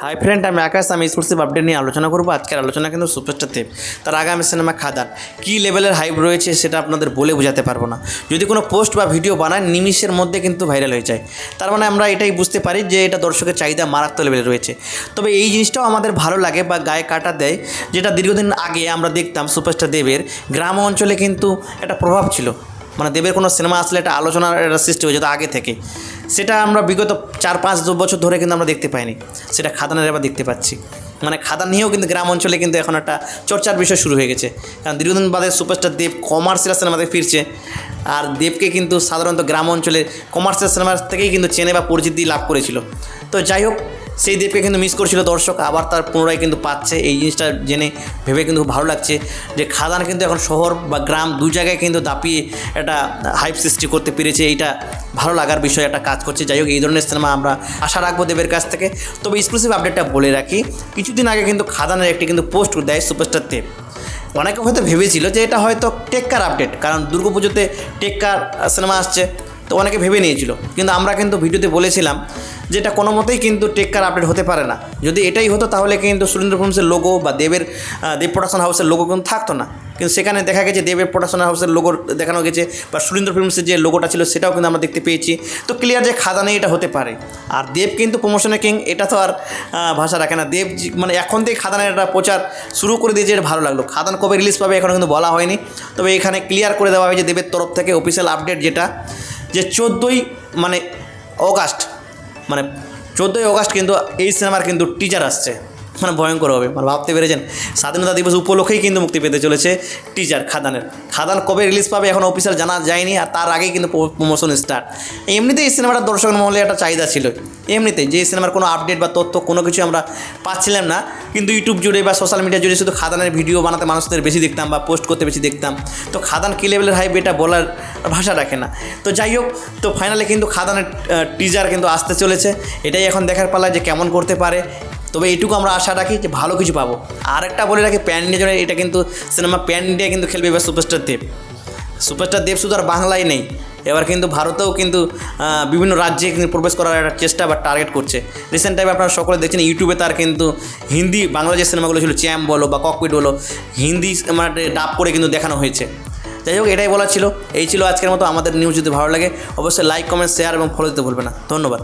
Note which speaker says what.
Speaker 1: Hi friend, আমি আকাশ। আমি exclusive update নিয়ে আলোচনা করবো। আজকের আলোচনা কিন্তু সুপারস্টার দেব, তার আগামী সিনেমা খাদান কী লেভেলের হাইপ রয়েছে সেটা আপনাদের বলে বোঝাতে পারবো না। যদি কোনো পোস্ট বা ভিডিও বানায় নিমিষের মধ্যে কিন্তু ভাইরাল হয়ে যায়, তার মানে আমরা এটাই বুঝতে পারি যে এটা দর্শকের চাহিদা মারাত্মক লেভেলে রয়েছে। তবে এই জিনিসটাও আমাদের ভালো লাগে বা গায়ে কাটা দেয়, যেটা দীর্ঘদিন আগে আমরা দেখতাম সুপারস্টার দেবের গ্রাম অঞ্চলে কিন্তু একটা প্রভাব ছিল। মানে দেবের কোনো সিনেমা আসলে একটা আলোচনার একটা সৃষ্টি হয়ে যেত আগে থেকে, সেটা আমরা বিগত 4-5 বছর ধরে কিন্তু আমরা দেখতে পাইনি। সেটা খাদানের এবার দেখতে পাচ্ছি। মানে খাদান নিয়েও কিন্তু গ্রাম অঞ্চলে কিন্তু এখন একটা চর্চার বিষয় শুরু হয়ে গেছে, কারণ দীর্ঘদিন বাদে সুপারস্টার দেব কমার্শিয়াল সিনেমাতে ফিরছে। আর দেবকে কিন্তু সাধারণত গ্রাম অঞ্চলে কমার্শিয়াল সিনেমার থেকেই কিন্তু চেনে বা পরিচিতি লাভ করেছিল। তো যাই হোক, সেই দেবকে কিন্তু মিস করছিল দর্শক, আবার তার পুনরায় কিন্তু পাচ্ছে। এই জিনিসটা জেনে ভেবে কিন্তু ভালো লাগছে যে খাদান কিন্তু এখন শহর বা গ্রাম দু জায়গায় কিন্তু দাপিয়ে একটা হাইপ সৃষ্টি করতে পেরেছে। এইটা ভালো লাগার বিষয় একটা কাজ করছে। যাই হোক, এই ধরনের সিনেমা আমরা আশা রাখবো দেবের কাছ থেকে। তবে এক্সক্লুসিভ আপডেটটা বলে রাখি, কিছুদিন আগে কিন্তু খাদানের একটি কিন্তু পোস্ট দেয় সুপারস্টার দেব। অনেকে হয়তো ভেবেছিল যে এটা হয়তো টেক্কার আপডেট, কারণ দুর্গাপুজোতে টেক্কার সিনেমা আসছে, তো অনেকে ভেবে নিয়েছিল। কিন্তু আমরা কিন্তু ভিডিওতে বলেছিলাম যে এটা কোনো মতেই কিন্তু টেক্কার আপডেট হতে পারে না। যদি এটাই হতো তাহলে কিন্তু সুরেন্দ্র ফিল্মসের লোগো বা দেব প্রোডাকশন হাউসের লোগো কিন্তু থাকতো না। কিন্তু সেখানে দেখা গেছে দেবের প্রোডাকশন হাউসের লোগো দেখানো গেছে, বা সুরেন্দ্র ফিল্মসের যে লোগোটা ছিল সেটাও কিন্তু আমরা দেখতে পেয়েছি। তো ক্লিয়ার যে খাদানে এটা হতে পারে। আর দেব কিন্তু প্রমোশনের কিং, এটা তো আর ভাষা রাখে না। দেব মানে এখন থেকে খাদানের একটা প্রচার শুরু করে দিয়েছে, এটা ভালো লাগলো। খাদান কবে রিলিজ পাবে এখনও কিন্তু বলা হয়নি, তবে এখানে ক্লিয়ার করে দেওয়া হয়েছে দেবের তরফ থেকে অফিসিয়াল আপডেট, যেটা যে 14ই অগাস্ট, মানে 14ই অগাস্ট কিন্তু এই সিনেমার কিন্তু টিজার আসছে। মানে ভয়ঙ্কর হবে, মানে ভাবতে পেরেছেন, স্বাধীনতা দিবস উপলক্ষেই কিন্তু মুক্তি পেতে চলেছে টিজার খাদানের। খাদান কবে রিলিজ পাবে এখন অফিসিয়াল জানা যায়নি, আর তার আগেই কিন্তু প্রমোশন স্টার্ট। এমনিতেই এই সিনেমাটার দর্শক মহলে একটা চাহিদা ছিল। এমনিতেই যে সিনেমার কোনো আপডেট বা তথ্য কোনো কিছু আমরা পাচ্ছিলাম না, কিন্তু ইউটিউব জুড়ে বা সোশ্যাল মিডিয়া জুড়ে শুধু খাদানের ভিডিও বানাতে মানুষদের বেশি দেখতাম বা পোস্ট করতে বেশি দেখতাম। তো খাদান কী লেভেলের হাইপ এটা বলার ভাষা রাখে না। তো যাই হোক, তো ফাইনালি কিন্তু খাদানের টিজার কিন্তু আসতে চলেছে। এটাই এখন দেখার পালা যে কেমন করতে পারে। তবে এইটুকু আমরা আশা রাখি যে ভালো কিছু পাবো। আর একটা বলে রাখি, প্যান ইন্ডিয়া জন্য এটা কিন্তু সিনেমা প্যান ইন্ডিয়া কিন্তু খেলবে এবার সুপারস্টার দেব। সুপারস্টার দেব শুধু আর বাংলায় নেই, এবার কিন্তু ভারতেও কিন্তু বিভিন্ন রাজ্যে কিন্তু প্রবেশ করার একটা চেষ্টা বা টার্গেট করছে। রিসেন্ট টাইমে আপনারা সকলে দেখছেন ইউটিউবে তার কিন্তু হিন্দি বাংলা যে সিনেমাগুলো ছিল, চ্যাম্প বলো বা ককপিট বলো, হিন্দি মানে ডাব করে কিন্তু দেখানো হয়েছে। যাই হোক, এটাই বলার ছিল। এই ছিল আজকের মতো আমাদের নিউজ। যদি ভালো লাগে অবশ্যই লাইক, কমেন্ট, শেয়ার এবং ফলো দিতে ভুলবে না। ধন্যবাদ।